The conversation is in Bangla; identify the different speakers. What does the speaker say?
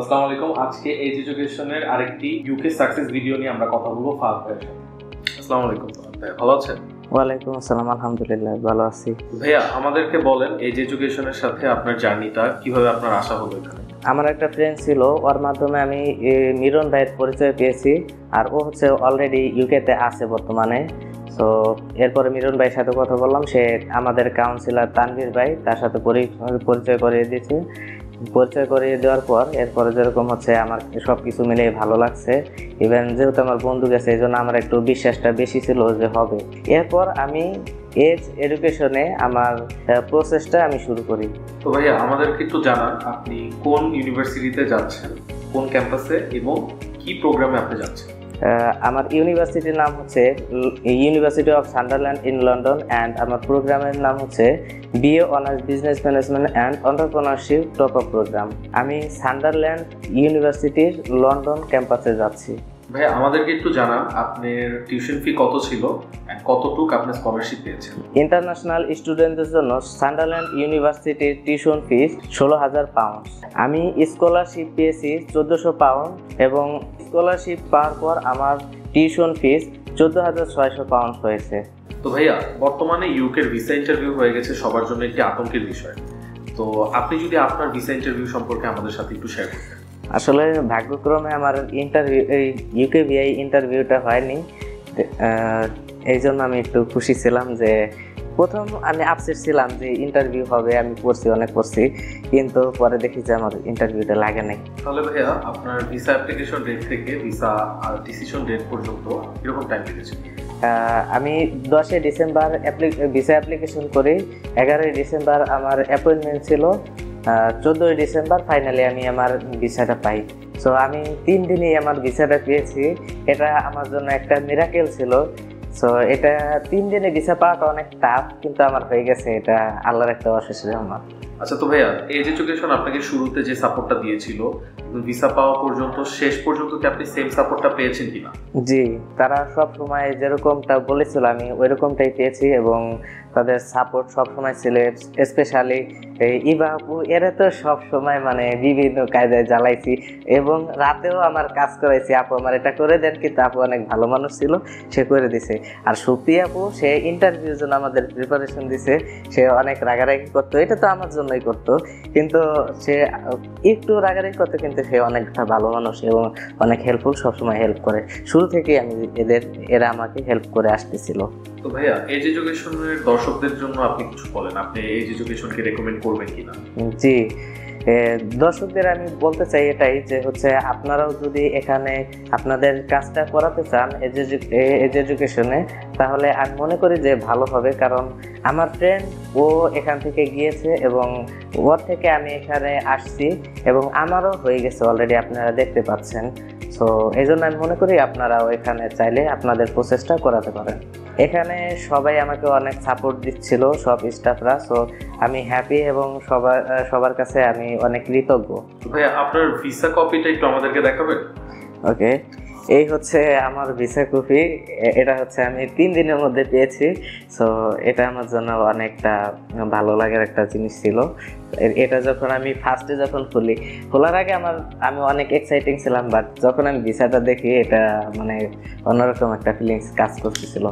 Speaker 1: আসসালামু আলাইকুম। আজকে এজ এডুকেশনের আরেকটি ইউকে সাকসেস ভিডিও নিয়ে আমরা কথা বলবো ফাহাদ ভাইয়ের সাথে। আসসালামু আলাইকুম ভাই, ভালো আছেন?
Speaker 2: ওয়ালাইকুম আসসালাম, আলহামদুলিল্লাহ ভালো আছি।
Speaker 1: ভাইয়া, আমাদেরকে বলেন এজ এডুকেশনের সাথে আপনার জার্নিটা কিভাবে আপনার আসা হলো এখানে?
Speaker 2: আমার একটা ফ্রেন্ড ছিল, ওর মাধ্যমে আমি মিরন ভাইয়ের পরিচয় পেয়েছি। আর ও হচ্ছে অলরেডি ইউকেতে আছে বর্তমানে। তো এরপরে মিরন ভাইয়ের সাথে কথা বললাম, সে আমাদের কাউন্সিলর তানভীর ভাই, তার সাথে পরিচয় করিয়ে দিয়েছে। পরিচয় করিয়ে দেওয়ার পর এরপরে যেরকম হচ্ছে আমার সব কিছু মিলে ভালো লাগছে। ইভেন যেহেতু আমার বন্ধু গেছে, এই জন্য আমার একটু বিশ্বাসটা বেশি ছিল যে হবে। এরপর আমি এজ এডুকেশনে আমার প্রসেসটা আমি শুরু করি।
Speaker 1: তো ভাইয়া, আমাদেরকে একটু জানান আপনি কোন ইউনিভার্সিটিতে যাচ্ছেন, কোন ক্যাম্পাসে এবং কি প্রোগ্রামে আপনি যাচ্ছেন?
Speaker 2: আমার ইউনিভার্সিটির নাম হচ্ছে university of Sunderland in London, and আমার প্রোগ্রামের নাম হচ্ছে BA honours business management and entrepreneurship top up programme. আমি সান্ডারল্যান্ড ইউনিভার্সিটির লন্ডন ক্যাম্পাসে যাচ্ছি।
Speaker 1: ভাই, আমাদেরকে একটু জানান আপনার টিউশন ফি কত ছিল এন্ড কতটুকু আপনি স্কলারশিপ পেয়েছেন?
Speaker 2: ইন্টারন্যাশনাল স্টুডেন্টদের জন্য সান্ডারল্যান্ড ইউনিভার্সিটির টিউশন ফিস 16,000 পাউন্ড। আমি স্কলারশিপ পেয়েছি 1400 পাউন্ড, এবং স্কলারশিপ পাওয়ার পর আমার টিউশন ফিস 14,600 পাউন্ড হয়েছে।
Speaker 1: তো ভাইয়া, বর্তমানে ইউকের ভিসা ইন্টারভিউ হয়ে গেছে সবার জন্য একটি আতঙ্কের বিষয়। তো আপনি যদি আপনার ভিসা ইন্টারভিউ সম্পর্কে আমাদের সাথে একটু শেয়ার করতেন।
Speaker 2: আসলে ভাগ্যক্রমে আমার ইউকে ভিআই ইন্টারভিউটা হয়নি, এই জন্য আমি একটু খুশি ছিলাম। যে প্রথম আমি আপসেট ছিলাম যে ইন্টারভিউ হবে, আমি অনেক পড়ছি, কিন্তু পরে দেখি যে আমার ইন্টারভিউটা লাগে নাই।
Speaker 1: তাহলে ভাইয়া, আপনার ভিসা অ্যাপ্লিকেশন ডেট থেকে ভিসা ডিসিশন ডেট পর্যন্ত কিরকম টাইম লেগেছে?
Speaker 2: আমি 10 ডিসেম্বর ভিসা অ্যাপ্লিকেশন করি, 11 ডিসেম্বর আমার অ্যাপয়েন্টমেন্ট ছিল, 14 ডিসেম্বর ফাইনালি আমি আমার ভিসাটা পাই। সো আমি 3 দিনেই আমার ভিসাটা পেয়েছি। এটা আমার জন্য একটা মিরাকেল ছিল। সো এটা 3 দিনে ভিসা পাওয়াটা অনেক টাফ, কিন্তু আমার হয়ে গেছে, এটা আল্লাহর একটা অশেষ রহমত।
Speaker 1: আচ্ছা, তো ভাইয়া, এজ এডুকেশন আপনাকে শুরুতে যে সাপোর্টটা দিয়েছিল ভিসা পাওয়া পর্যন্ত, শেষ পর্যন্ত কি আপনি সেম সাপোর্টটা পেয়েছেন কিনা?
Speaker 2: জি, তারা সব সময় যেরকমটা বলেছিল আমি ওইরকমটাই পেয়েছি, এবং তাদের সাপোর্ট সব সময় ছিল। স্পেশালি এই ইবা আপু, এরা তো সব সময় মানে বিভিন্ন কায়দায় জ্বালাইছি, এবং রাতেও আমার কাজ করাইছি, আপু আমার এটা করে দেন, কিন্তু আপু অনেক ভালো মানুষ ছিল, সে করে দিছে। আর সুপ্রিয়া আপু, সে ইন্টারভিউর জন্য আমাদের প্রিপারেশন দিছে, সে অনেক রাগারাগি করতো, এটা তো আমার জন্যই করতো, কিন্তু সে একটু রাগারাগি করতো, কিন্তু সে অনেকটা ভালো মানুষ এবং অনেক হেল্পফুল, সবসময় হেল্প করে। শুরু থেকে আমি এরা আমাকে হেল্প করে আসতেছিল।
Speaker 1: তো ভাইয়া, এজ এডুকেশনের দর্শকদের জন্য আপনি কিছু বলেন, আপনি এজ এডুকেশনকে রেকমেন্ড করবেন কিনা?
Speaker 2: জি, দর্শকদের আমি বলতে চাই এটাই যে হচ্ছে আপনারাও যদি এখানে আপনাদের কাজটা করাতে চান এজ এডুকেশনে, তাহলে আমি মনে করি যে ভালো হবে। কারণ আমার ফ্রেন্ড ও এখান থেকে গিয়েছে, এবং ওর থেকে আমি এখানে আসছি, এবং আমারও হয়ে গেছে অলরেডি, আপনারা দেখতে পাচ্ছেন। সো এই জন্য আমি মনে করি আপনারাও এখানে চাইলে আপনাদের প্রসেসটা করাতে পারেন। এখানে সবাই আমাকে অনেক সাপোর্ট দিচ্ছিল, সব স্টাফরা। সো আমি হ্যাপি, এবং সবার কাছে আমি অনেক কৃতজ্ঞ।
Speaker 1: ভাইয়া, আপনার ভিসা কপিটা একটু আমাদেরকে দেখাবেন?
Speaker 2: ওকে, এই হচ্ছে আমার ভিসা কপি। এটা হচ্ছে আমি 3 দিনের মধ্যে পেয়েছি। সো এটা আমার জন্য অনেকটা ভালো লাগার একটা জিনিস ছিল। এটা যখন আমি ফার্স্টে খোলার আগে আমি অনেক এক্সাইটিং ছিলাম, বাট যখন আমি ভিসাটা দেখি, এটা মানে অন্যরকম একটা ফিলিংস কাজ করতেছিল।